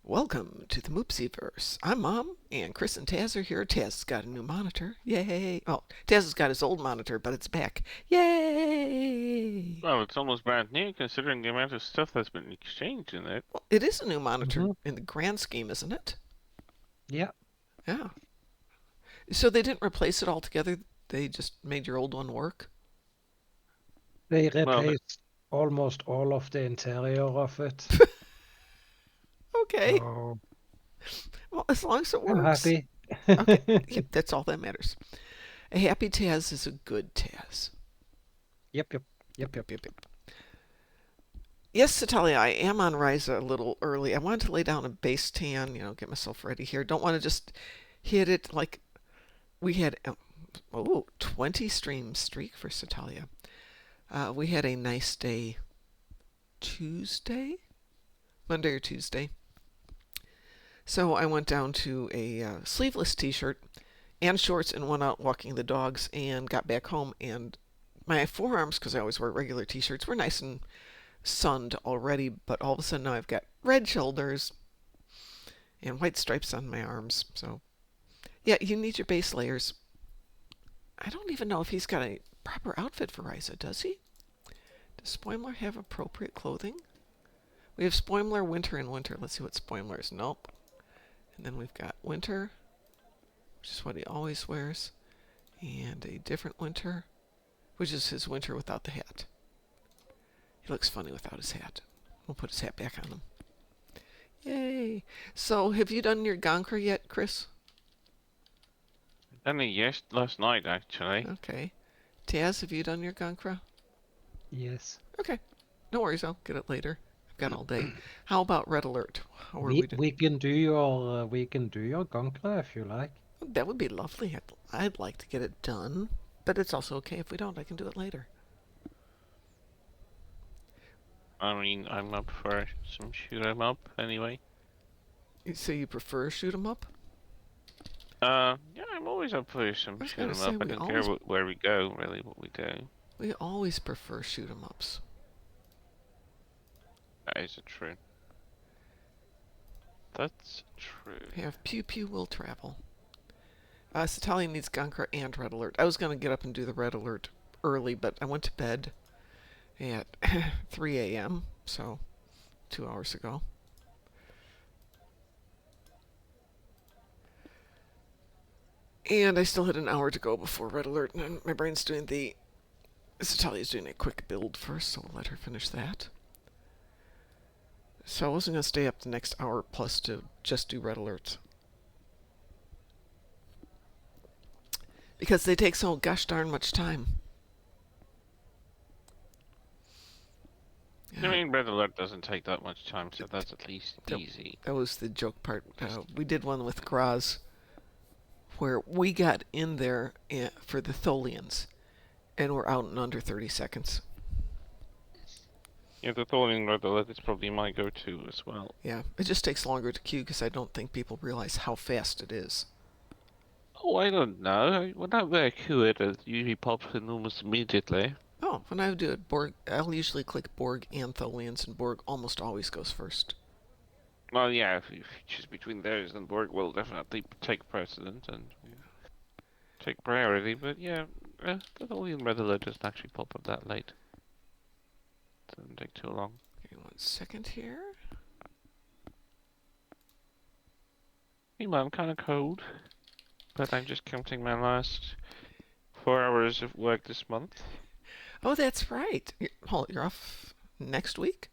Welcome to the Moopsyverse. I'm Mom, and Chris and Taz are here. Taz has got a new monitor. Yay! Oh, Taz has got his old monitor, but it's back. Yay! Well, it's almost brand new considering the amount of stuff that's been exchanged in it. Well, it is a new monitor hmm in the grand scheme, isn't it? Yeah, Yeah. So they didn't replace it altogether. They just made your old one work? they Well, replaced almost all of the interior of it. Okay. So Well, as long as it I'm works. happy. Okay. Yep, that's all that matters. A happy Taz is a good Taz. Yep, yep, yep, Yep, yep. yep, yep. Yes, Natalia, I am on Ryza a little early. I wanted to lay down a base tan, get myself ready here. Don't want to just hit it like we had. 20 stream streak for Satalia. We had a nice day Tuesday, Monday or Tuesday. So I went down to a sleeveless t-shirt and shorts and went out walking the dogs and got back home, and my forearms, because I always wear regular t-shirts, were nice and sunned already, but all of a sudden now I've got red shoulders and white stripes on my arms. So yeah, you need your base layers. I don't even know if he's got a proper outfit for Ryza, does he? Does Spoimler have appropriate clothing? We have Spoimler, Winter, and Winter. Let's see what Spoimler is. Nope. And then we've got Winter, which is what he always wears, and a different Winter, which is his Winter without the hat. He looks funny without his hat. We'll put his hat back on him. Yay! So, have you done your Gankra yet, Chris? only last night actually. Okay. Taz, have you done your Gankra? Yes. Okay. No worries, I'll get it later. I've got all day. How about Red Alert? How are we We doing? we can do your Gonkla if you like. That would be lovely. I'd like to get it done, but it's also okay if we don't. I can do it later. I mean, I'm up for some shoot 'em up anyway. So you prefer shoot 'em up? Yeah, I'm always up for some I was shoot gonna 'em say up. I don't care where we go, really, what we do. we always prefer shoot 'em ups. That is true. That's true. We have Pew Pew Will Travel. Satalia needs Gankra and Red Alert. I was gonna get up and do the Red Alert early, but I went to bed at 3 a.m. So 2 hours ago. And I still had an hour to go before Red Alert, and my brain's doing Satalia's doing a quick build first, so we'll let her finish that. So I wasn't going to stay up the next hour plus to just do Red Alerts. Because they take so gosh darn much time. I mean, Red Alert doesn't take that much time, so that's at least easy. That was the joke part. We did one with Graz where we got in there for the Tholians, and we're out in under 30 seconds. Yeah, the Thorning Red Alert is probably my go-to as well. Yeah, it just takes longer to queue because I don't think people realize how fast it is. Oh, I don't know. When I wear Q, it usually pops in almost immediately. Oh, when I do it, Borg, I'll usually click Borg and Tholians, and Borg almost always goes first. Well, yeah, if you choose between those, then Borg will definitely take precedent and take priority. But yeah, the Tholian Red Alert doesn't actually pop up that late. Doesn't take too long. Okay, 1 second here. Meanwhile, I'm kind of cold, but I'm just counting my last 4 hours of work this month. Oh, that's right. You're off next week?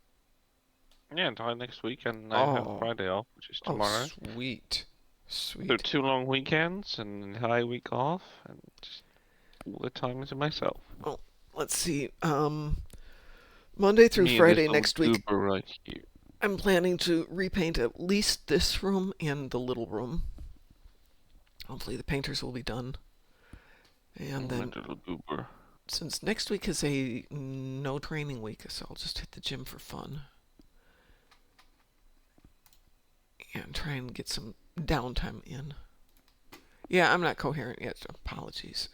Yeah, until next week, and I have Friday off, which is tomorrow. Oh, sweet. Sweet. So 2 long weekends and high week off, and just all the time to myself. Well, let's see. Monday through Friday next week, right here. I'm planning to repaint at least this room and the little room. Hopefully the painters will be done. And then, little goober. since next week is a no training week, so I'll just hit the gym for fun. And try and get some downtime in. Yeah, I'm not coherent yet, so apologies.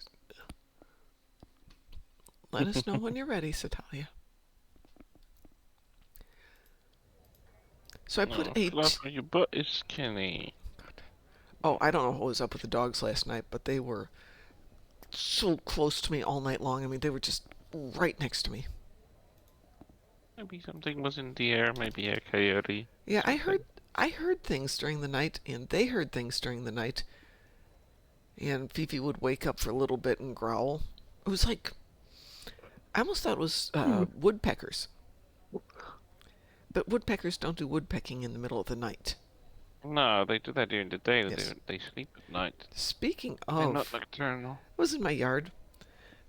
Let us know when you're ready, Satalia. So I put Oh, a. Fluffer, your butt is skinny. Oh, I don't know what was up with the dogs last night, but they were so close to me all night long. I mean, they were just right next to me. Maybe something was in the air, maybe a coyote. Yeah, Something. I heard things during the night, and they heard things during the night. And Fifi would wake up for a little bit and growl. It was like I almost thought it was woodpeckers, but woodpeckers don't do woodpecking in the middle of the night. No, they do that during the day. Yes. They sleep at night. Speaking They're not of, nocturnal. I was in my yard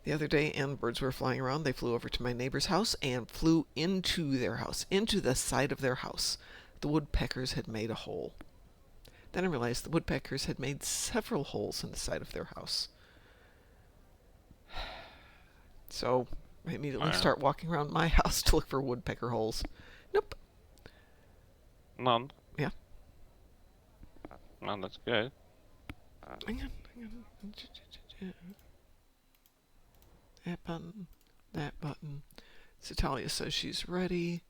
the other day and birds were flying around. They flew over to my neighbor's house and flew into their house, into the side of their house. The woodpeckers had made a hole. Then I realized the woodpeckers had made several holes in the side of their house. So I immediately Wow. start walking around my house to look for woodpecker holes. Nope. None. Yeah. None, that's good. Hang on. That button. That button. So Talia says she's ready.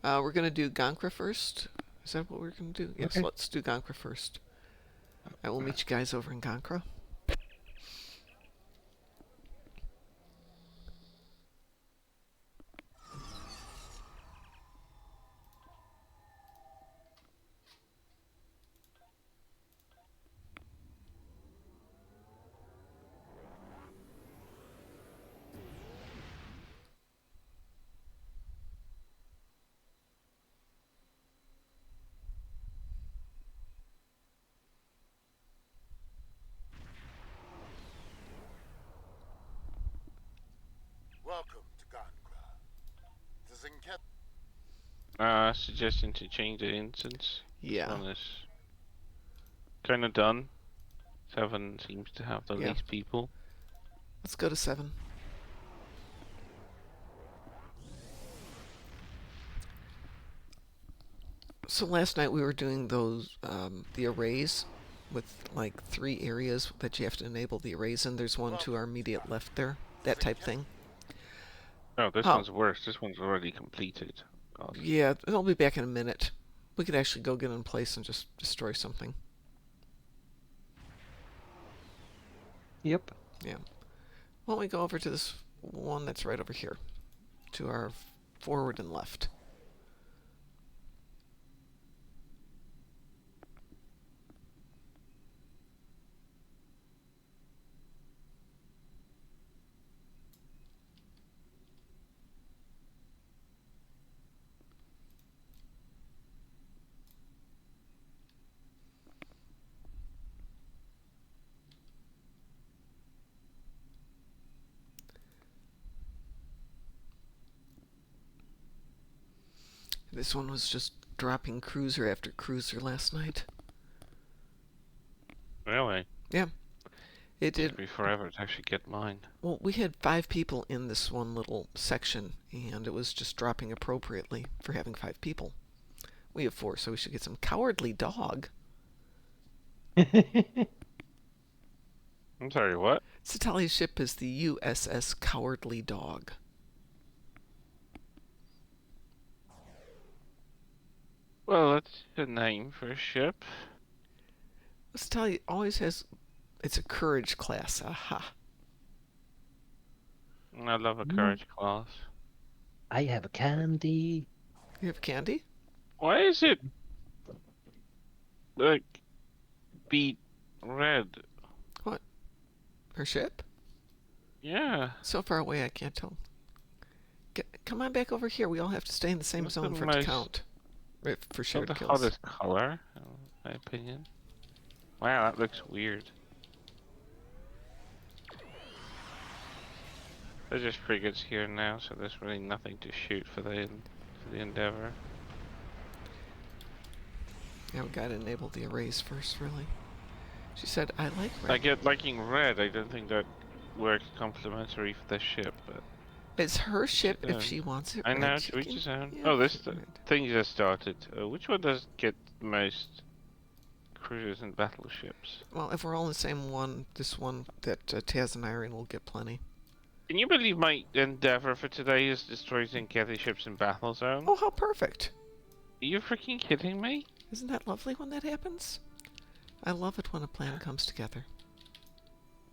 We're going to do Gankra first. Is that what we're going to do? Yes, Okay. let's do Gankra first. I will meet you guys over in Gankra. Welcome to Gankra. Zinket. Suggestion to change the instance. Yeah. This one is kind of done. 7 seems to have the Yeah. least people. Let's go to 7. So last night we were doing those, the arrays with like 3 areas that you have to enable the arrays in. There's one to our immediate left there. That type thing. Oh, this Oh. one's worse. This one's already completed. God. Yeah, I'll be back in a minute. We could actually go get in place and just destroy something. Yep. Yeah. Why don't we go over to this one that's right over here? To our forward and left. This one was just dropping cruiser after cruiser last night. Really? Yeah. It It took did. me forever to actually get mine. Well, we had 5 people in this one little section, and it was just dropping appropriately for having 5 people. We have 4, so we should get some cowardly dog. I'm sorry, what? Satali's ship is the USS Cowardly Dog. Well, that's a name for a ship. Satali always has. It's a courage class. Aha. I love a courage class. I have a candy. You have candy? Why is it like beet red? Her ship? Yeah. So far away I can't tell. Come on back over here. We all have to stay in the same That's zone the for it to most- count. For Not shared the kills. hottest color, in my opinion. Wow, that looks weird. There's just frigates here now, so there's really nothing to shoot for the Endeavor. Yeah, we gotta enable the arrays first, really. She said, I like red. I get liking red. I don't think that works complementary for the ship, but It's her ship if does. she wants it I red. know she to each can his own. have Oh, this it red. thing just started. Which one does get the most cruisers and battleships? Well, if we're all in the same one, this one that Taz and Irene will get plenty. Can you believe my endeavor for today is destroy Zinketi ships in battle zone? Oh, how perfect. you freaking kidding me? Isn't that lovely when that happens? I love it when a plan comes together.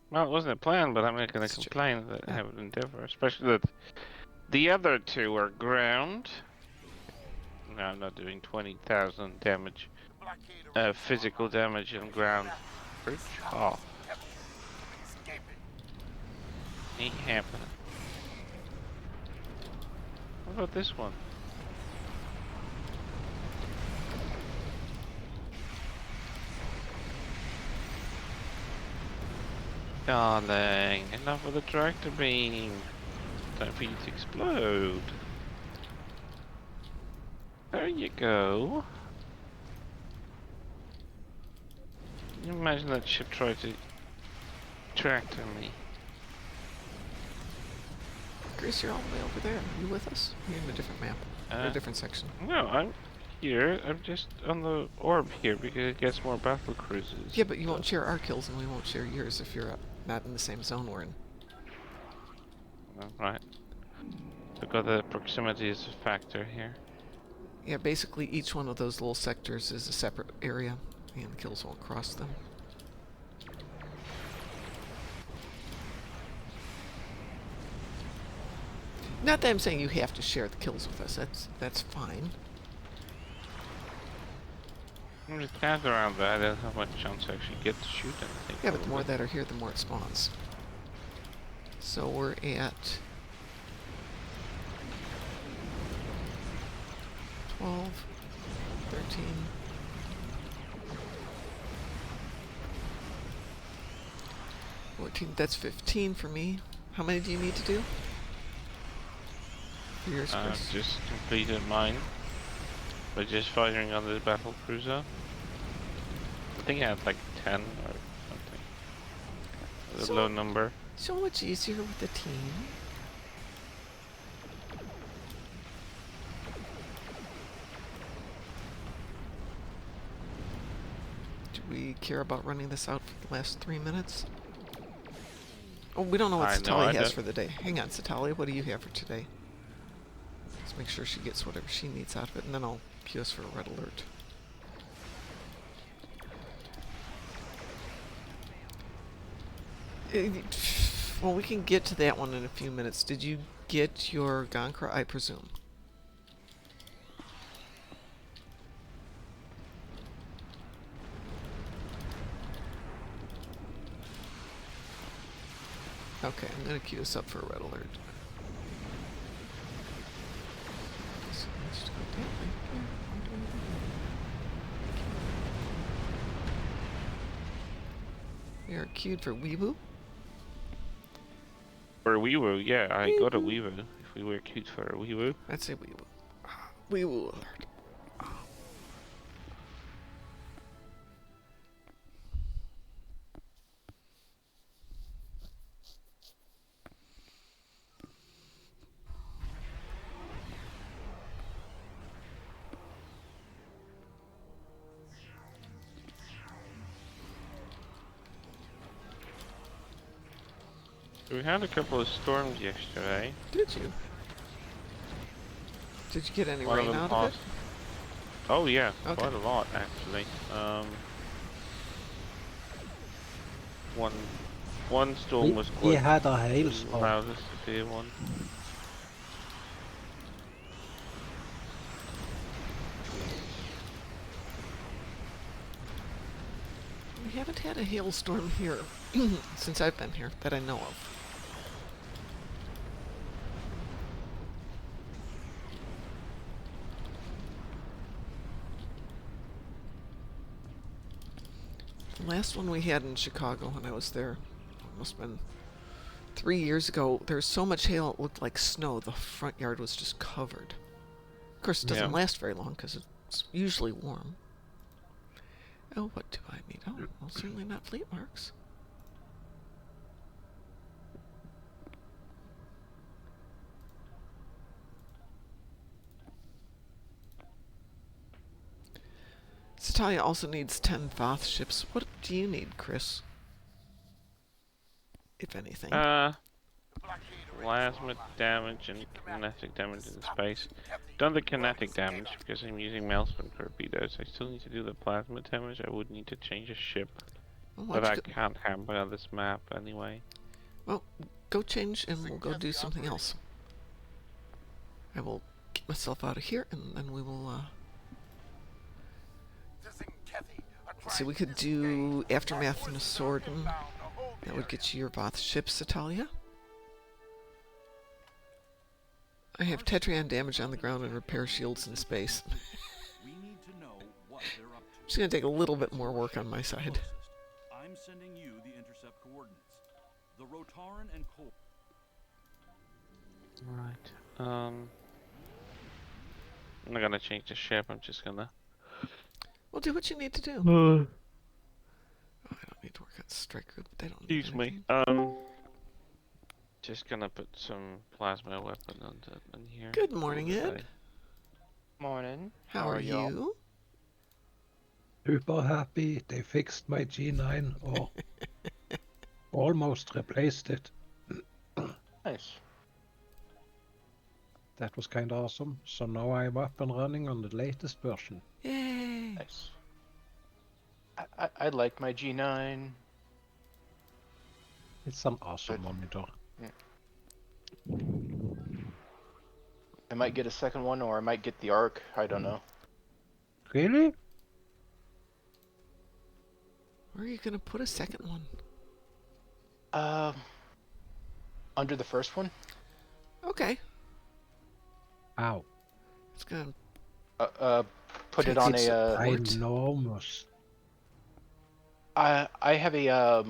Well, it wasn't a plan, but I'm not going It's to true. complain that I Yeah. have an endeavor, especially that the other two are ground. No, I'm not doing 20,000 damage, The blockade awaits physical online. damage on ground. Frick off. Escaping. Ain't happening. What about this one? Darling, enough with the tractor beam. Time for you to explode. There you go. Can you imagine that ship tried to tractor me? Grace, you're all the way over there. Are you with us? You're in a different map. Or a different section. No, I'm here. I'm just on the orb here because it gets more battle cruises. Yeah, but you won't share our kills and we won't share yours if you're not in the same zone we're in. Right. I've got the proximity as a factor here. Yeah, basically each one of those little sectors is a separate area, and the kills won't cross them. Not that I'm saying you have to share the kills with us. That's fine. I'm just gathered around that. I don't have much chance to actually get to shoot anything. Yeah, but the more probably. that are here, the more it spawns. So we're at 12, 13. 14, that's 15 for me. How many do you need to do? For yours, I've Chris? just completed mine by just firing on the battle cruiser. I think I had like 10 or something. A So- low number. So much easier with the team. Do we care about running this out for the last 3 minutes? Oh, we don't know what I know, Satali I has don't- for the day. Hang on, Satali, what do you have for today? Let's make sure she gets whatever she needs out of it, and then I'll cue us for a red alert. Well, we can get to that one in a few minutes. Did you get your Gankra, I presume? Okay, I'm going to queue us up for a red alert. So let's just go that way. We are queued for Weeboo. For a Weewoo, yeah, I got a Weewoo. Weewoo. If we were cute for a Weewoo. I'd say Weeboo. Weeboo alert. We had a couple of storms yesterday. Did you? Did you get any One of rain them out of it? passed. Oh yeah, Okay. quite a lot actually. One storm was We quite had a the hailstorm. loudest severe one. We haven't had a hailstorm here since I've been here that I know of. The last one we had in Chicago when I was there, must have been 3 years ago. There was so much hail it looked like snow. The front yard was just covered. Of course, it doesn't Yeah. last very long because it's usually warm. Oh, what do I need? Oh, well, certainly not fleet marks. Satalia also needs 10 Thoth ships. What do you need, Chris? If anything. The blockade plasma damage and kinetic damage in space. Done the kinetic damage because I'm using Maelstrom torpedoes. I still need to do the plasma damage. I would need to change a ship, Well, why but don't I you go, can't happen on this map anyway. well, go change and we'll go do something else. I will get myself out of here and then we will, see, we could do Aftermath and a sword, and that would get you your Voth ships, Italia. I have Tetrion damage on the ground and repair shields in space. It's going to take a little bit more work on my side. I'm sending you the intercept coordinates. The Rotaran and Cole. Right. I'm not gonna change the ship. I'm just gonna. Well, do what you need to do. Uh, Oh, I don't need to work on strike group. They don't need Excuse me. anything. Just gonna put some plasma weapon in here. Good morning, Call it a Ed. day. Morning. How are y'all? you? Super happy they fixed my G9 or almost replaced it. Nice. That was kind of awesome. So now I'm up and running on the latest version. Yay! Nice. I like my G9. It's an awesome Good. monitor. I might get a second one, or I might get the Arc. I don't know. Really? Where are you going to put a second one? Under the first one. Okay. Ow. It's going Put it Takes on it a. What? Enormous. I have a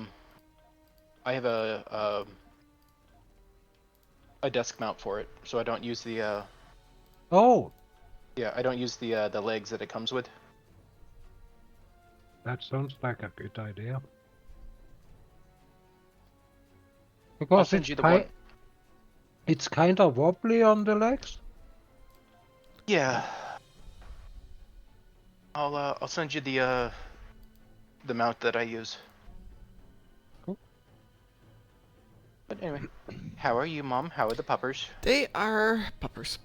desk mount for it, so I don't use the Oh, yeah, I don't use the legs that it comes with. that sounds like a good idea. I'll Because send it's you the one. it's kind of wobbly on the legs. Yeah. I'll send you the mount that I use. Cool. But anyway, how are you, Mom? How are the puppers? They are puppers.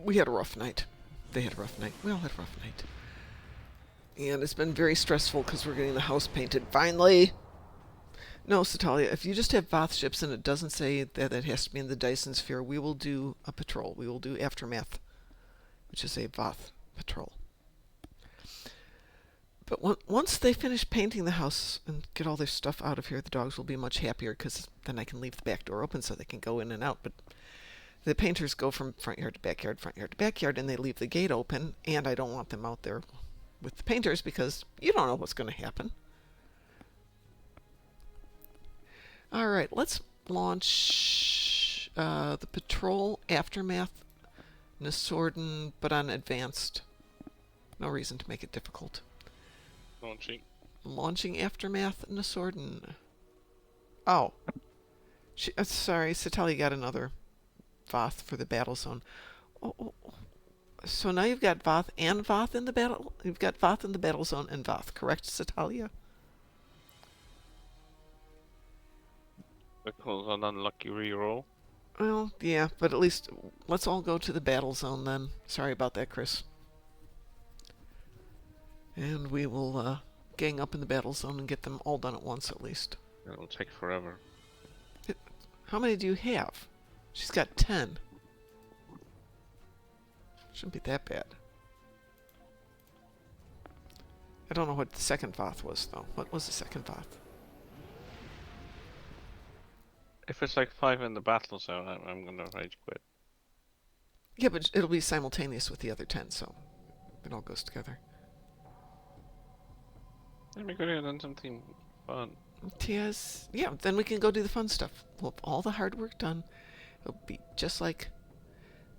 We had a rough night. They had a rough night. We all had a rough night. And it's been very stressful because we're getting the house painted finally. No, Satalia, if you just have Voth ships and it doesn't say that it has to be in the Dyson sphere, we will do a patrol. We will do Aftermath, which is a Voth patrol. But once they finish painting the house and get all their stuff out of here, the dogs will be much happier because then I can leave the back door open so they can go in and out. But the painters go from front yard to backyard, and they leave the gate open, and I don't want them out there with the painters because you don't know what's going to happen. All right, let's launch the patrol Aftermath Nasorden, but on advanced. No reason to make it difficult. Launching Aftermath Nasorden. Oh. Sorry, Satali got another Voth for the battle zone. Oh. So now you've got Voth and Voth in the battle. You've got Voth in the battle zone and Voth, correct, Satalia? That was an unlucky reroll. Well, yeah, but at least let's all go to the battle zone then. Sorry about that, Chris. And we will gang up in the battle zone and get them all done at once at least. It'll take forever. How many do you have? She's got 10. Shouldn't be that bad. I don't know what the second Voth was, though. What was the second Voth? If it's like 5 in the battle zone, I'm gonna rage quit. Yeah, but it'll be simultaneous with the other 10, so it all goes together. Then we could have done something fun. Yes. Yeah, then we can go do the fun stuff. We'll have all the hard work done. It'll be just like...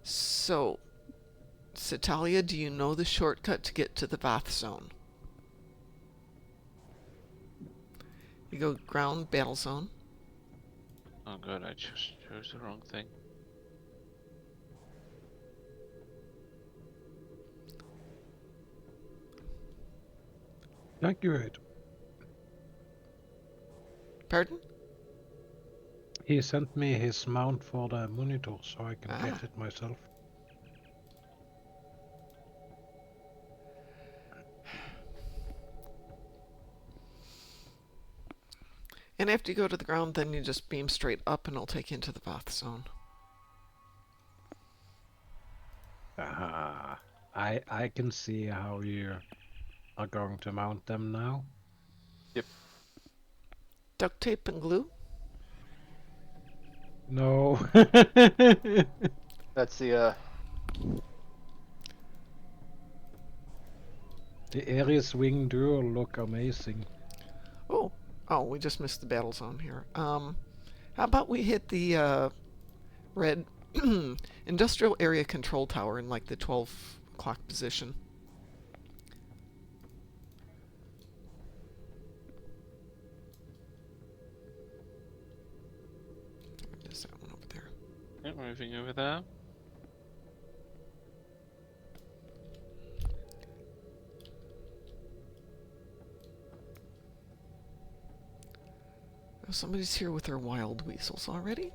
So, Satalia, do you know the shortcut to get to the Voth zone? You go ground battle zone. Oh good, I just chose the wrong thing. Thank you, Ed. Pardon? He sent me his mount for the monitor so I can Ah. get it myself. And after you go to the ground, then you just beam straight up and it'll take you into the bath zone. Ah, I can see how you are going to mount them now. Duct tape and glue? No. That's the The Ares Wing Duo look amazing. Oh, we just missed the battle zone here. How about we hit the red industrial area control tower in like the 12 o'clock position? There's that one over there. Yeah, moving over there. Oh, somebody's here with their wild weasels already?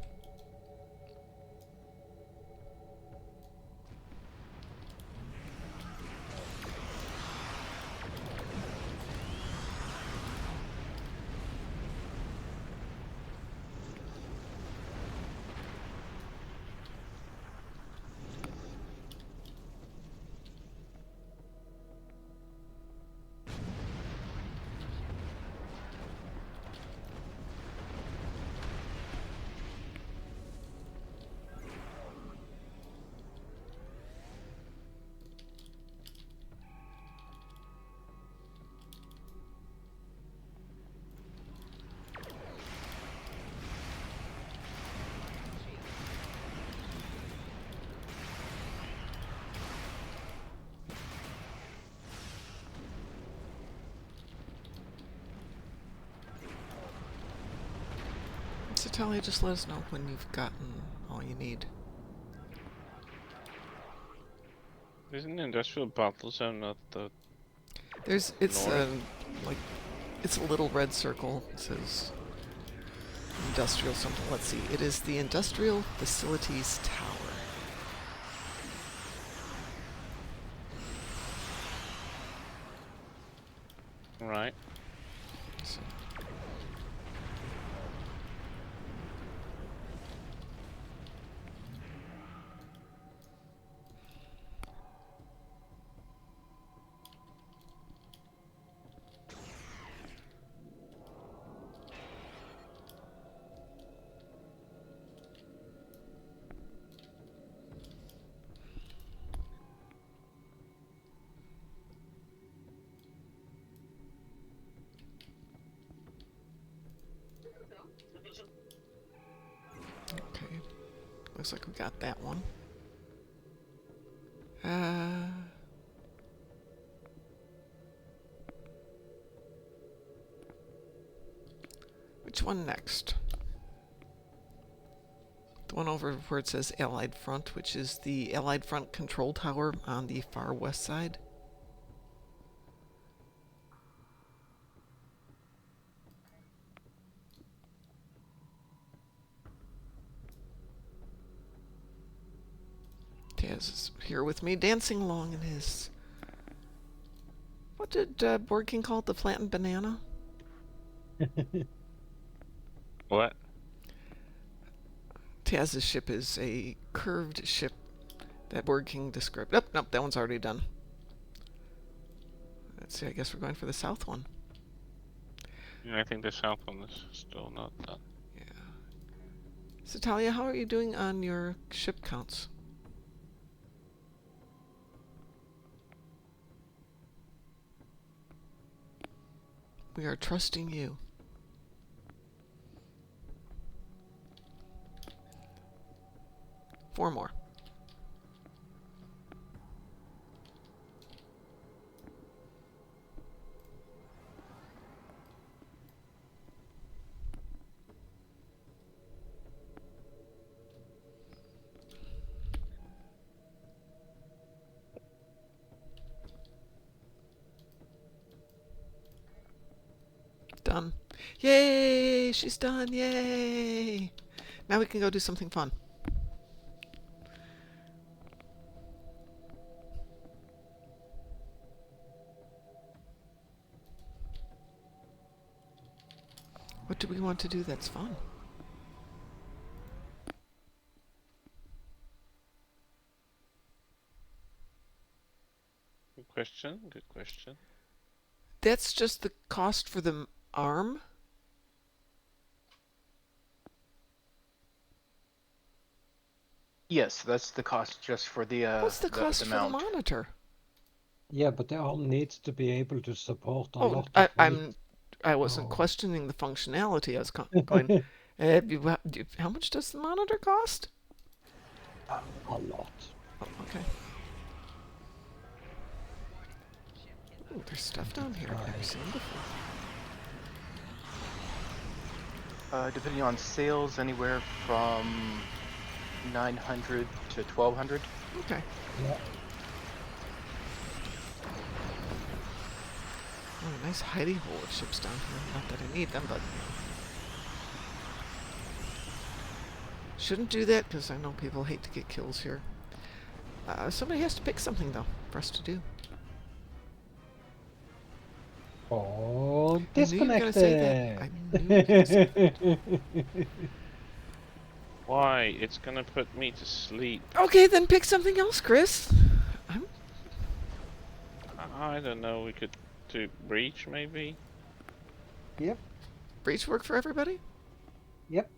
So Talia, just let us know when you've gotten all you need. Isn't the industrial battle zone not the It's north? like it's a little red circle. It says industrial something. Let's see. It is the industrial facilities tower. Right. So, okay. Looks like we got that one. Which one next? The one over where it says Allied Front, which is the Allied Front control tower on the far west side. Taz is here with me, dancing along in his... What did Board King call it? The flattened banana? What? Taz's ship is a curved ship that Board King described. Nope, that one's already done. Let's see, I guess we're going for the south one. Yeah, I think the south one is still not done. Yeah. So Talia, how are you doing on your ship counts? We are trusting you. Four more. Done. Yay! She's done. Yay! Now we can go do something fun. What do we want to do that's fun? Good question. Good question. That's just the cost for the arm? Yes, that's the cost just for the What's the cost for the mount. monitor? Yeah, but the arm needs to be able to support a Oh, lot of weight. I wasn't Oh. questioning the functionality. I was going, how much does the monitor cost? A lot. Oh, okay. Ooh, there's stuff down here I've never seen before. Depending on sales, anywhere from 900 to 1200. Okay. Yeah. Oh, nice hidey hole of ships down here. Not that I need them, but shouldn't do that because I know people hate to get kills here. Somebody has to pick something though for us to do. Oh, I knew you were gonna say that. I knew you were gonna say disconnected. Why? It's gonna put me to sleep. Okay, then pick something else, Chris. I don't know. We could do breach maybe. Yep. Breach work for everybody? Yep.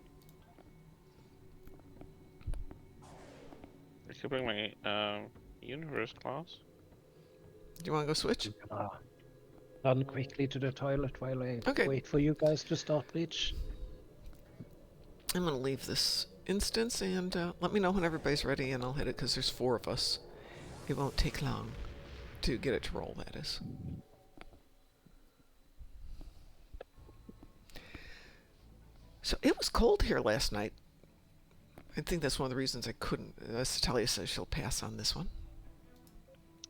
I could bring my universe class. Do you want to go switch? Run quickly to the toilet while I Okay. wait for you guys to start breach. I'm gonna leave this instance and let me know when everybody's ready and I'll hit it because there's 4 of us. It won't take long to get it to roll, that is. So it was cold here last night. I think that's one of the reasons I couldn't. Satalia says she'll pass on this one.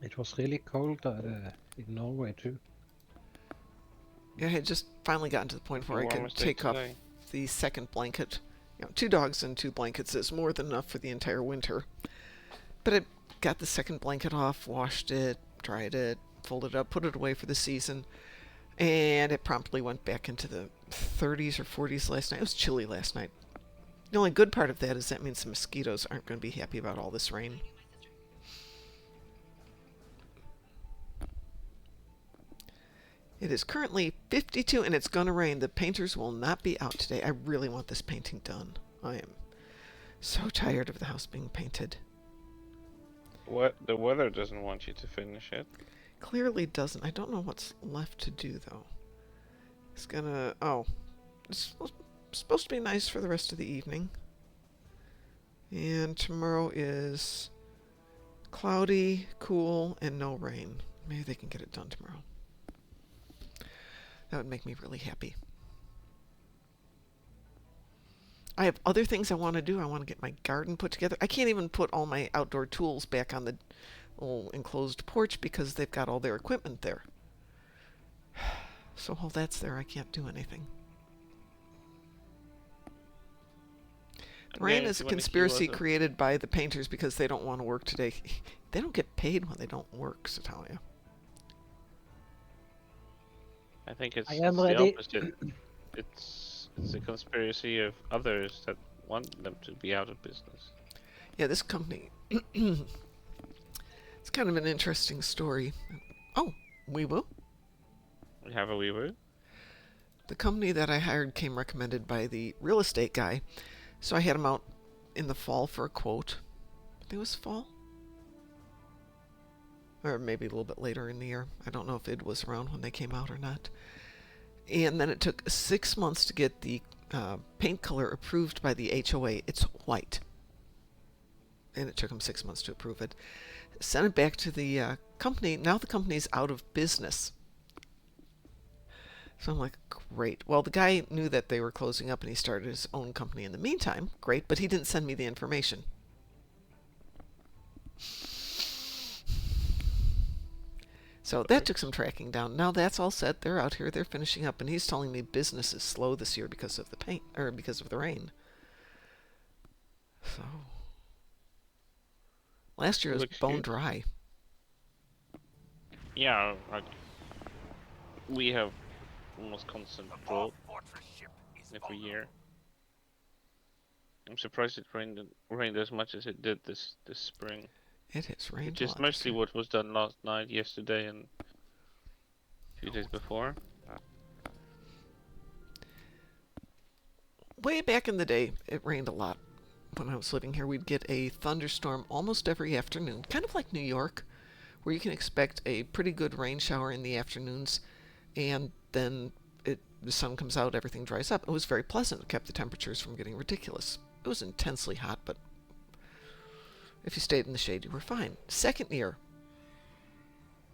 It was really cold in Norway too. Yeah, I had just finally gotten to the point where I could Warmest day take off today. the second blanket. 2 dogs and 2 blankets is more than enough for the entire winter. But I got the second blanket off, washed it, dried it, folded it up, put it away for the season, and it promptly went back into the 30s or 40s last night. It was chilly last night. The only good part of that is that means the mosquitoes aren't going to be happy about all this rain. It is currently 52 and it's going to rain. The painters will not be out today. I really want this painting done. I am so tired of the house being painted. What? The weather doesn't want you to finish it. Clearly doesn't. I don't know what's left to do though. It's gonna... Oh. It's supposed to be nice for the rest of the evening. And tomorrow is cloudy, cool, and no rain. Maybe they can get it done tomorrow. That would make me really happy. I have other things I want to do. I want to get my garden put together. I can't even put all my outdoor tools back on the little enclosed porch because they've got all their equipment there. So while that's there, I can't do anything. The rain is a conspiracy created by the painters because they don't want to work today. They don't get paid when they don't work, Satalia. I think it's I am the ready. opposite. It's a conspiracy of others that want them to be out of business. Yeah, this company. It's kind of an interesting story. Oh, Weeble. We have a Weaver. The company that I hired came recommended by the real estate guy. So I had him out in the fall for a quote. I think it was fall. Or maybe a little bit later in the year. I don't know if it was around when they came out or not. And then it took 6 months to get the paint color approved by the HOA. It's white. And it took them 6 months to approve it. Sent it back to the company. Now the company's out of business. So I'm like, great. Well, the guy knew that they were closing up and he started his own company in the meantime. Great, but he didn't send me the information. So that took some tracking down. Now that's all set. They're out here. They're finishing up. And he's telling me business is slow this year because of the paint, or because of the rain. So last year It was looks bone good. dry. Yeah, like we have almost constant drought Fortress ship is every vulnerable. year. I'm surprised it rained as much as it did this spring. It has rained Which a is lot this mostly year. what was done last night, yesterday, and a few days before. Way back in the day, it rained a lot. When I was living here, we'd get a thunderstorm almost every afternoon, kind of like New York, where you can expect a pretty good rain shower in the afternoons, and then the sun comes out, everything dries up. It was very pleasant. It kept the temperatures from getting ridiculous. It was intensely hot, but if you stayed in the shade, you were fine. Second year,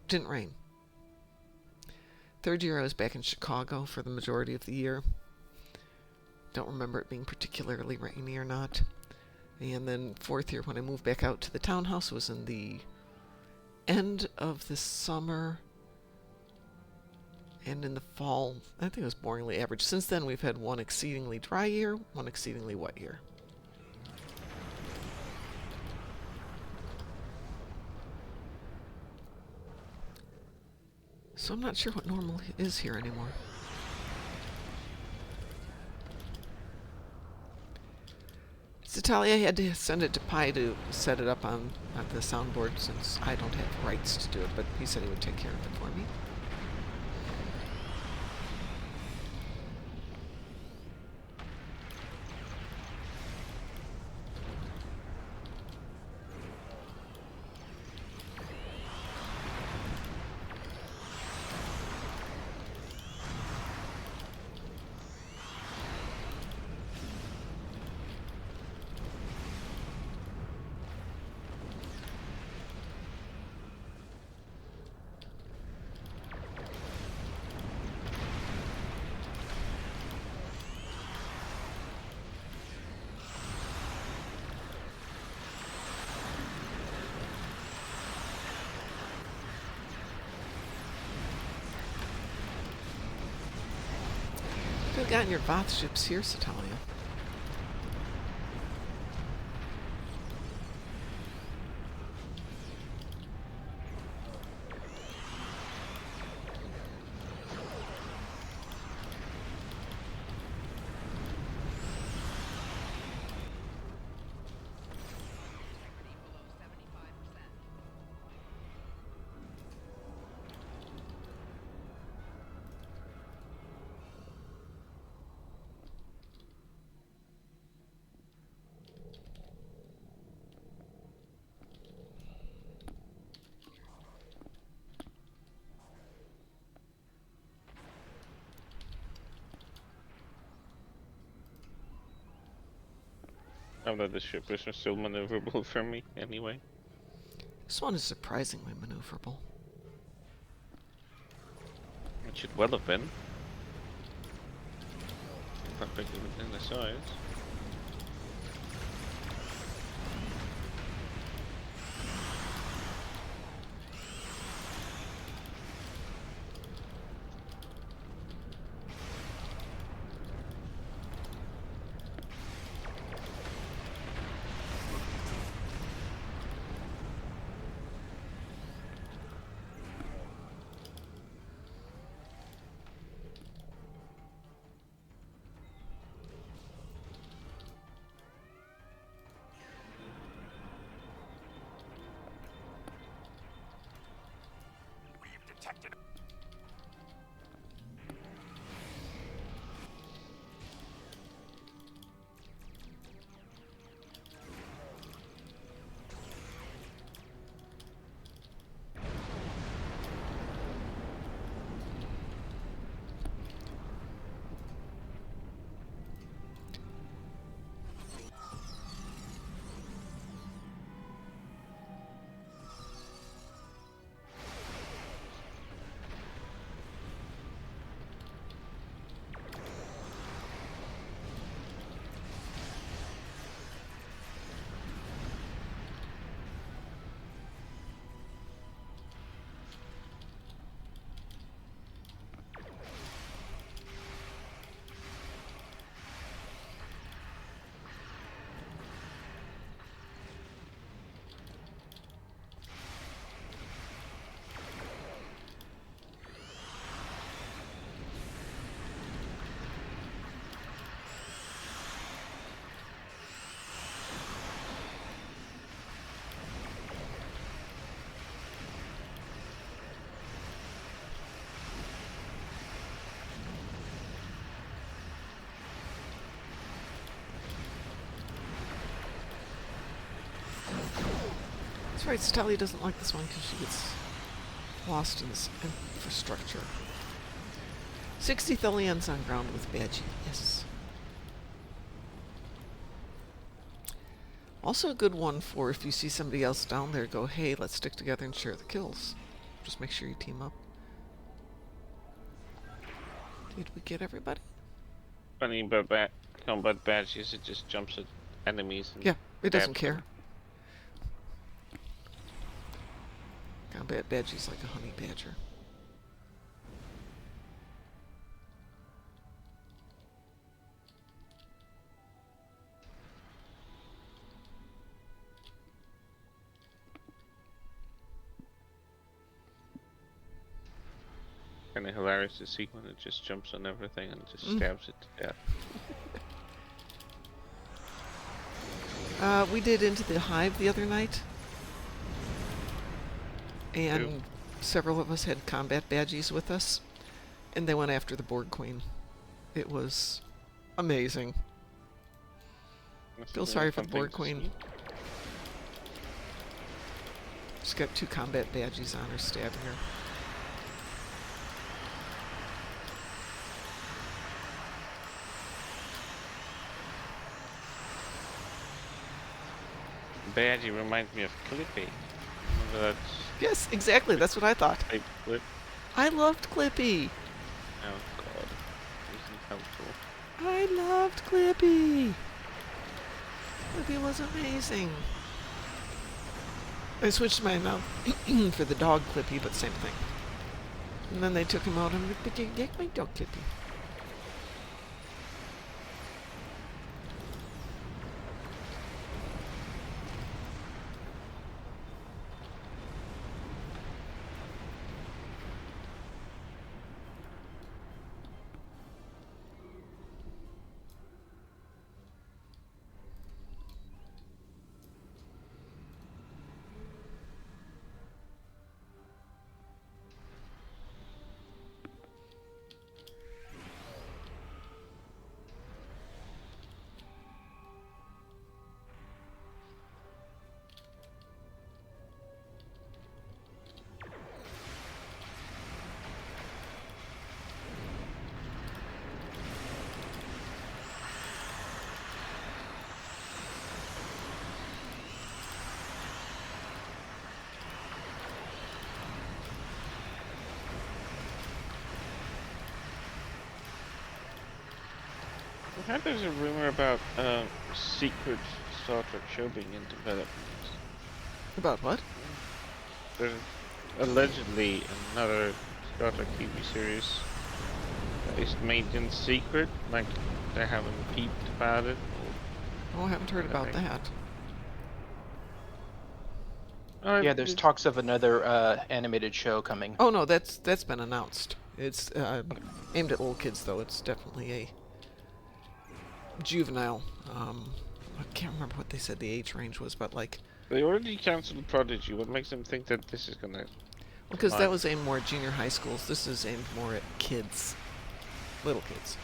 didn't rain. Third year, I was back in Chicago for the majority of the year. Don't remember it being particularly rainy or not. And then fourth year, when I moved back out to the townhouse, was in the end of the summer and in the fall. I think it was boringly average. Since then, we've had one exceedingly dry year, one exceedingly wet year. So I'm not sure what normal is here anymore. Natalia had to send it to Pi to set it up on the soundboard since I don't have rights to do it, but he said he would take care of it for me. Could have gotten your Voth ships here, Satalia. Now that the ship is still maneuverable for me, anyway. This one is surprisingly maneuverable. It should well have been. Perfectly within the size. That's right, Stally doesn't like this one because she gets lost in this infrastructure. 60 Thelians on ground with Badgie. Yes. Also a good one for if you see somebody else down there, go, hey, let's stick together and share the kills. Just make sure you team up. Did we get everybody? Funny about combat badges, it just jumps at enemies and Yeah, it doesn't stabs care. them. Combat Badgie's like a honey badger. Kinda hilarious to see when it just jumps on everything and just stabs it to death. We did Into the Hive the other night. And Ew. several of us had combat badgies with us. And they went after the Borg Queen. It was amazing. Must have Feel been a sorry for fun the thing Borg to Queen. see. She's got 2 combat badgies on her, stabbing her. Badgie reminds me of Clippy. Remember that Yes, exactly. That's what I thought. type clip? I loved Clippy. Oh god. Isn't helpful. I loved Clippy. Clippy was amazing. I switched mine now for the dog Clippy, but same thing. And then they took him out and I'm like, but you get my dog Clippy. I heard there's a rumor about secret Star Trek show being in development. About what? There's allegedly another Star Trek TV series that is made in secret, like they haven't peeped about it. Oh, I haven't heard about Nothing. that. Yeah, there's talks of another animated show coming. Oh no, that's been announced. It's aimed at little kids though. It's definitely a juvenile. I can't remember what they said the age range was, but like, They already cancelled Prodigy. What makes them think that this is gonna? because Come that on. was aimed more at junior high schools. This is aimed more at kids, little kids.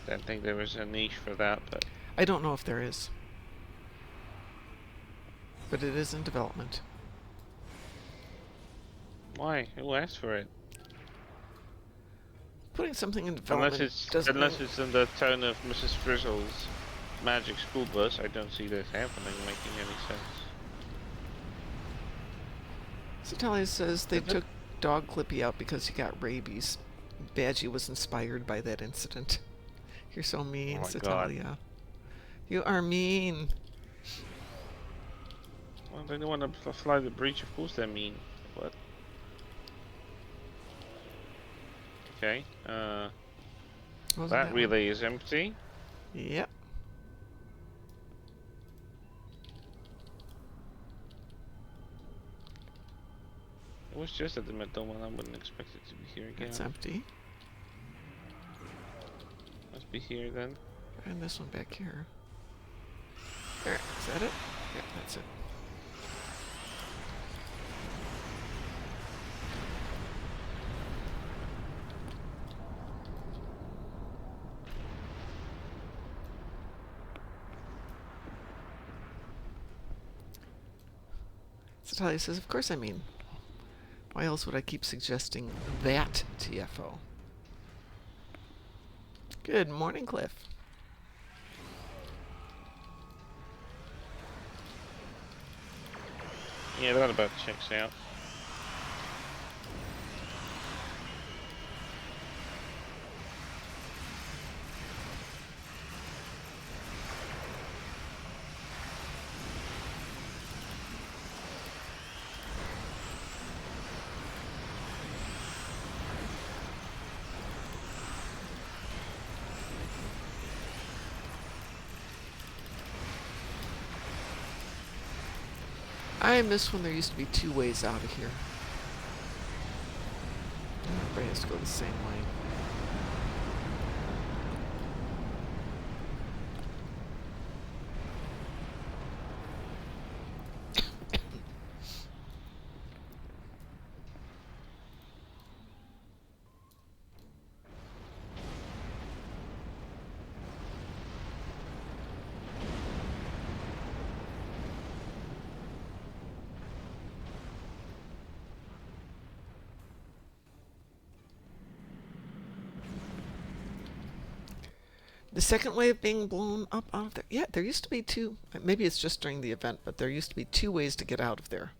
Didn't think there was a niche for that, but I don't know if there is, but it is in development. why? Who asked for it? Putting something in Unless development it's doesn't unless mean- it's in the tone of Mrs. Frizzle's Magic School Bus, I don't see this happening, making any sense. Satalia says they Is it? took dog Clippy out because he got rabies. Badgie was inspired by that incident. You're so mean, Oh my God. Satalia. You are mean. Well, they don't want to fly the breach, of course they're mean. What? Okay, Wasn't that one? relay is empty. Yep. It was just at the middle one, I wouldn't expect it to be here again. It's empty. Must be here then. And this one back here. There, is that it? Yeah, that's it. Natalia says, of course I mean. Why else would I keep suggesting that TFO? Good morning, Cliff. Yeah, that about checks out. I miss when there used to be two ways out of here. Everybody has to go the same way. The second wave being blown up out of there. Yeah, there used to be two. Maybe it's just during the event, but there used to be two ways to get out of there.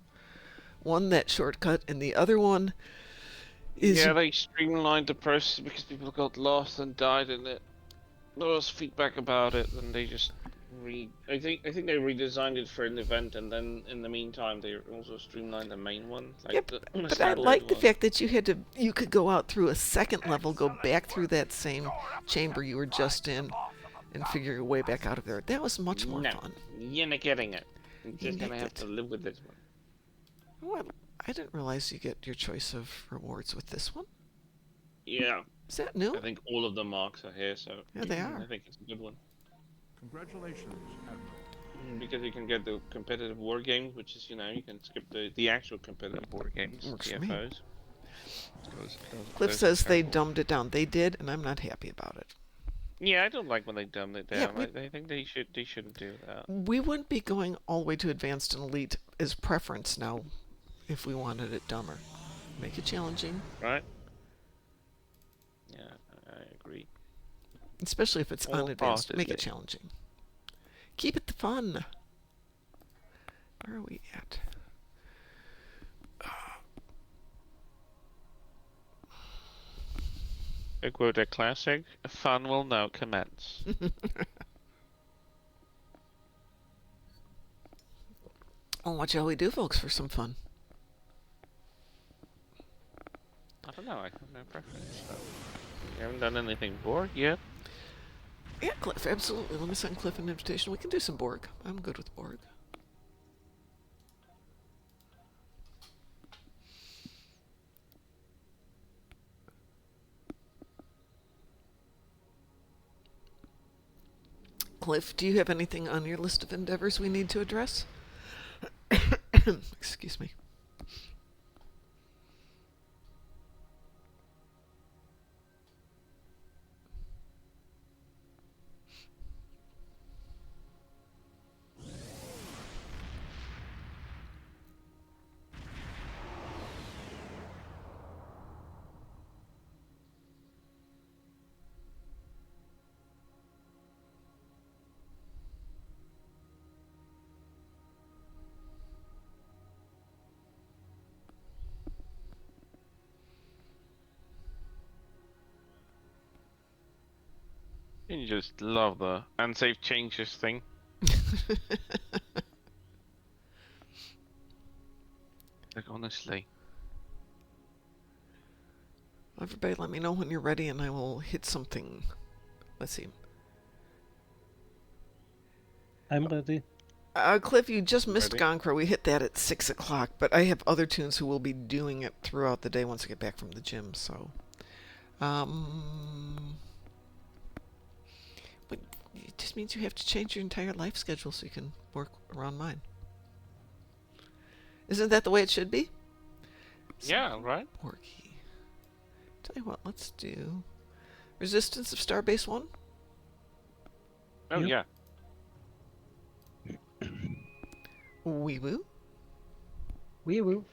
One that shortcut, and the other one is. Yeah, they streamlined the process because people got lost and died in it. There was feedback about it, and they just I think they redesigned it for an event, and then in the meantime they also streamlined the main one. Like Yep, the but I standard like the one. fact that you could go out through a second level, go back through that same chamber you were just in, and figure your way back out of there. That was much more No, fun. you're not getting it. You're just You're gonna not have to get- live with this one. Well, I didn't realize you get your choice of rewards with this one. Yeah, Is that new? I think all of the marks are here, so Yeah, they I are. think it's a good one. Congratulations, Admiral. Because you can get the competitive war games, which is, you can skip the actual competitive war games, Works for me. TFOs. Cliff Those are says they terrible. dumbed it down. They did, and I'm not happy about it. Yeah, I don't like when they dumb it Yeah, down. I think they shouldn't do that. We wouldn't be going all the way to advanced and elite as preference now if we wanted it dumber. Make it challenging, Right? Yeah, I agree. especially if it's unadvanced. Make it Wholeheartedly. challenging. Keep it fun. Where are we at? To quote a classic, fun will now commence. Oh, what shall we do, folks, for some fun? I don't know, I have no preference. So. You haven't done anything Borg yet? Yeah, Cliff, absolutely. Let me send Cliff an invitation. We can do some Borg. I'm good with Borg. Cliff, do you have anything on your list of endeavors we need to address? Excuse me. You just love the unsafe changes thing. Like, honestly. Everybody, let me know when you're ready, and I will hit something. Let's see. I'm ready. Cliff, you just missed Ready? Goncrow. We hit that at 6 o'clock, but I have other tunes who will be doing it throughout the day once I get back from the gym, so... But it just means you have to change your entire life schedule so you can work around mine. Isn't that the way it should be? Yeah, right? Porky. Tell you what, let's do... Resistance of Starbase 1? Oh, Yep. yeah. Wee woo. We will.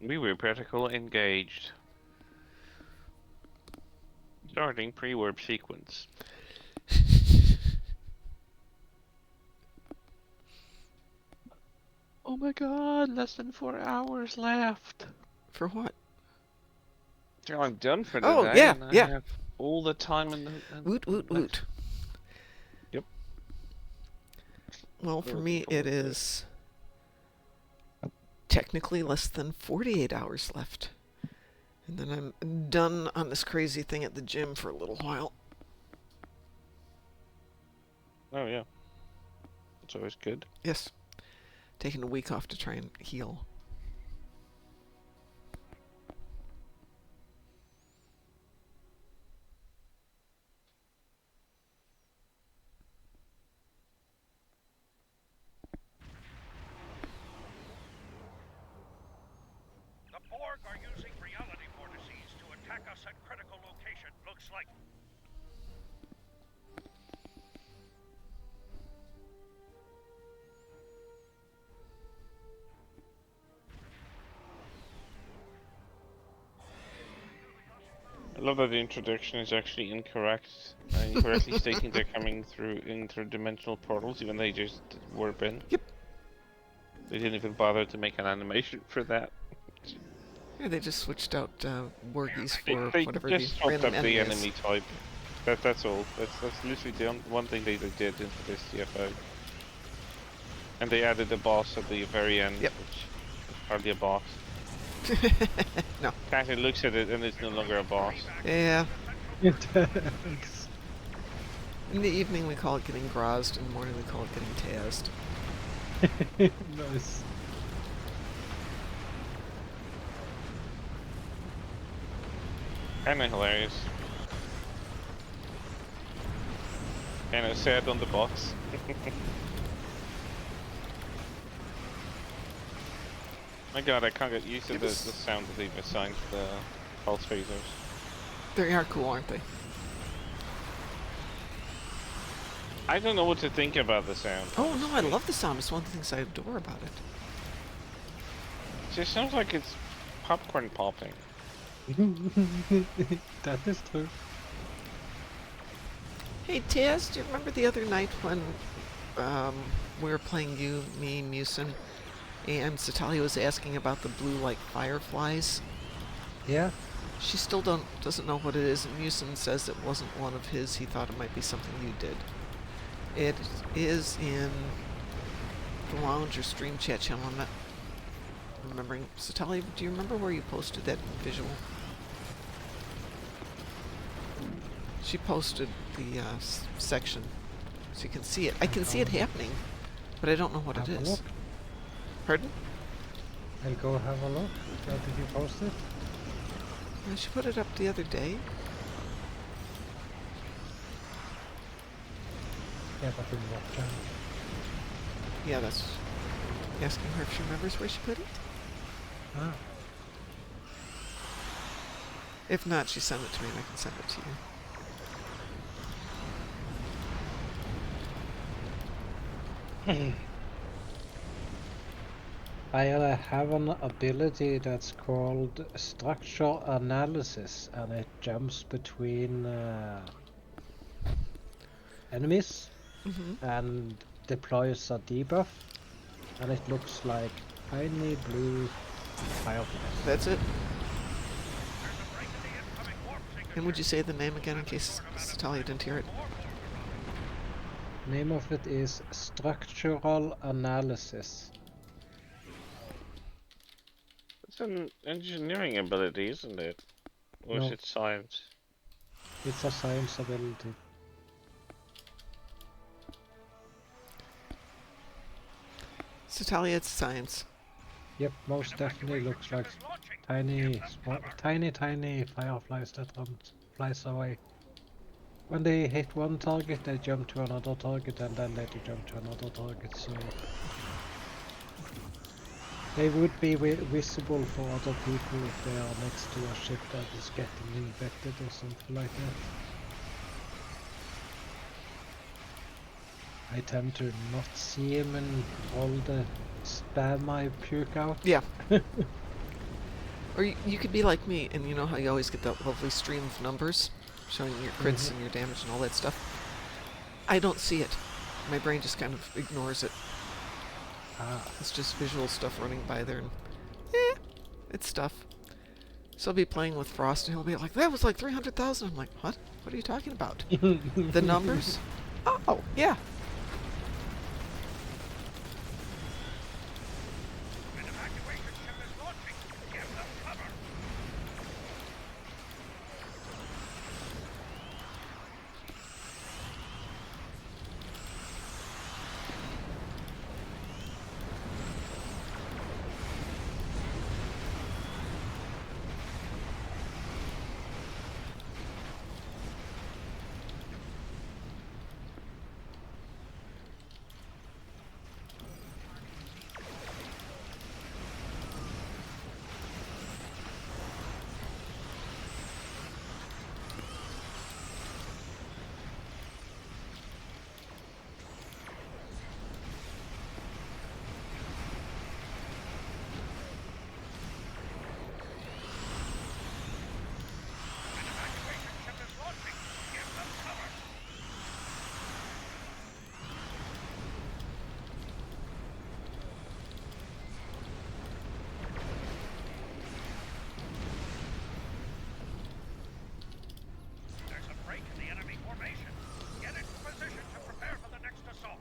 We were protocol engaged. Starting pre-warp sequence. Oh my god, less than 4 hours left. For what? So I'm done for the Oh, day, yeah, and I yeah. have all the time in the Woot, woot, woot. Yep. Well, for Looking me, it forward to it. is technically less than 48 hours left. And then I'm done on this crazy thing at the gym for a little while. Oh yeah, that's always good. Yes. Taking a week off to try and heal. The Borg are using reality vortices to attack us at critical location. Looks like. I love that the introduction is actually incorrect. Incorrectly stating they're coming through interdimensional portals, even though they just warp in. Yep. They didn't even bother to make an animation for that. Yeah, they just switched out Borgies They, for they whatever the just swapped random up the enemy is. enemy type. That's all. That's literally the one thing they did into this CFO. And they added a boss at the very end, Yep. which is hardly a boss. No. Cathy looks at it and it's no longer a boss. Yeah. Thanks. In the evening we call it getting grozzed, in the morning we call it getting tazzed. Nice. Kinda hilarious. Kinda sad on the box. My god, I can't get used to the sound that they've assigned to the pulse phasers. They are cool, aren't they? I don't know what to think about the sound. Oh no, I honestly. love the sound. It's one of the things I adore about it. It just sounds like it's popcorn popping. That is true. Hey Taz, do you remember the other night when we were playing you, me, Musin, and Satalia was asking about the blue like fireflies? Yeah. She still doesn't know what it is, and Musin says it wasn't one of his. He thought it might be something you did. It is in the lounge or stream chat channel. I'm not remembering. Satalia, do you remember where you posted that visual? She posted the section, so you can see it. I can see it happening, but I don't know what it Have a is. look. Pardon? I'll go have a look. Where did you post it? She put it up the other day. Yeah, but in what channel? Yeah, that's asking her if she remembers where she put it. Ah. If not, she sent it to me and I can send it to you. I have an ability that's called structure analysis, and it jumps between enemies and deploys a debuff, and it looks like tiny blue fireflies. That's it. And would you say the name again in case Satalia didn't hear it? Name of it is structural analysis. It's an engineering ability, isn't it? Or is No. it science? It's a science ability. Satalia, it's science. Yep, most definitely looks like tiny, tiny fireflies that flies away. When they hit one target, they jump to another target, and then later jump to another target. So they would be visible for other people if they are next to a ship that is getting infected or something like that. I tend to not see him in all the spam I puke out. Yeah. Or you could be like me, and you know how you always get that lovely stream of numbers showing your crits and your damage and all that stuff? I don't see it. My brain just kind of ignores it. Ah, It's just visual stuff running by there, and it's stuff. So I'll be playing with Frost, and he'll be like, that was like 300,000. I'm like, what? What are you talking about? The numbers? Oh, yeah. An evacuation ship is launching. Give them cover. An evacuation ship is launching. Give them cover. There's a break in the enemy formation. Get into position to prepare for the next assault.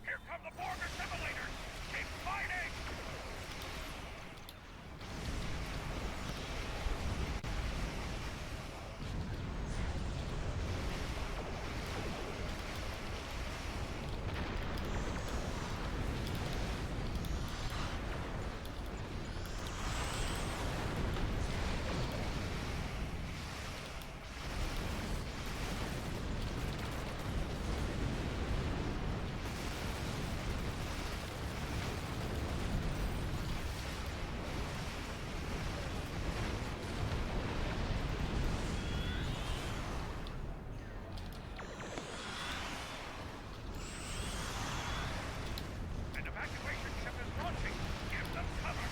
Here come the Borg assimilators. Keep fighting. An evacuation ship is launching. Give them cover.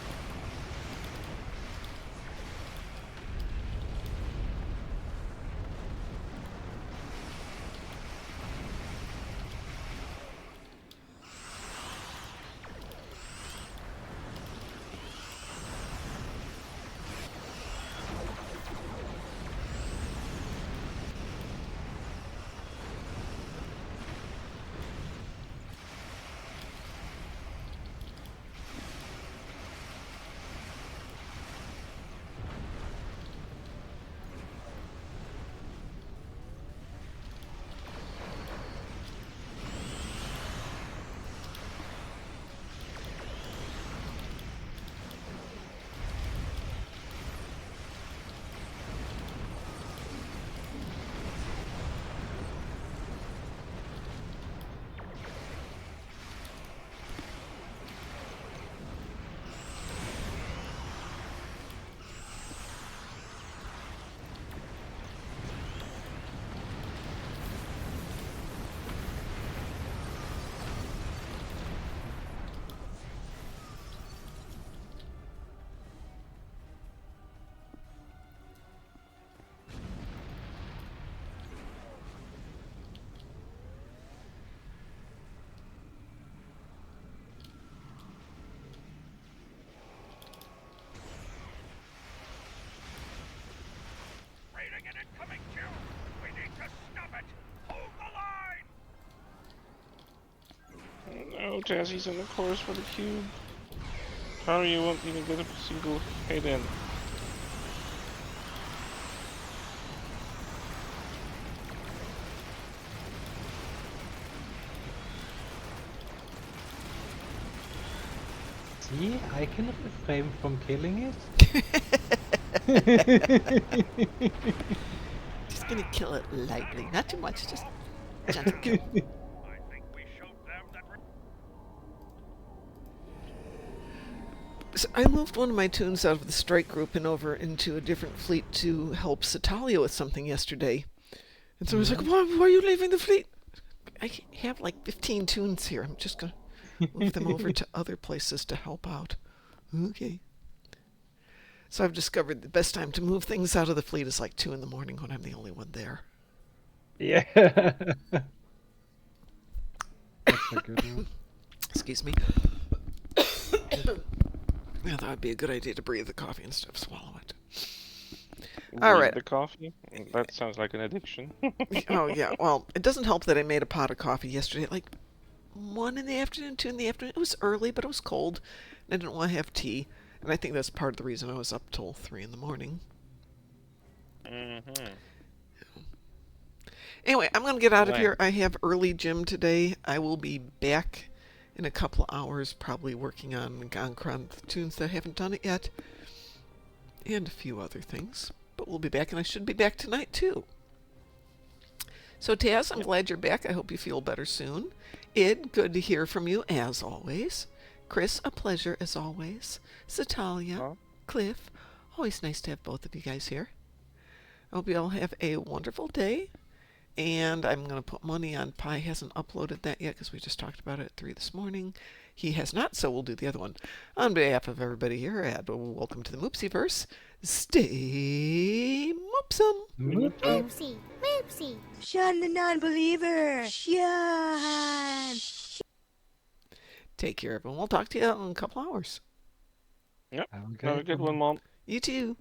Raiding an incoming cube. We need to stop it. Hold the line. No, Jazzy's on the course for the cube. Harry won't even get a single hit in. see, I can refrain from killing it. Just gonna kill it lightly. Not too much, just gentle kill. I think we showed them that So I moved one of my tunes out of the strike group and over into a different fleet to help Satalia with something yesterday. And so I was like, why are you leaving the fleet? I have like 15 tunes here. I'm just going to move them over to other places to help out. Okay. So I've discovered the best time to move things out of the fleet is like 2 in the morning when I'm the only one there. Yeah. That's a good one. Excuse me. Yeah, that would be a good idea to breathe the coffee instead of swallow it. All Read right. the coffee? That sounds like an addiction. Oh, yeah. Well, it doesn't help that I made a pot of coffee yesterday at like 1 in the afternoon, 2 in the afternoon. It was early, but it was cold. And I didn't want to have tea. And I think that's part of the reason I was up till 3 in the morning. Mm-hmm. Anyway, I'm going to get out of When? here. I have early gym today. I will be back in a couple of hours, probably working on Gonkron tunes that I haven't done it yet. And a few other things. But we'll be back, and I should be back tonight, too. So, Taz, I'm glad you're back. I hope you feel better soon. Id, good to hear from you, as always. Chris, a pleasure, as always. Satalia, Huh? Cliff, always nice to have both of you guys here. I hope you all have a wonderful day. And I'm going to put money on Pi. Hasn't uploaded that yet because we just talked about it at 3 this morning. He has not, so we'll do the other one. On behalf of everybody here, welcome to the Moopsyverse. Stay moopsome. Moopsy, Moopsy. Shun the non-believer. Shun. Take care, everyone. We'll talk to you in a couple hours. Yep. Have a Have a good good one. one, Mom. You too.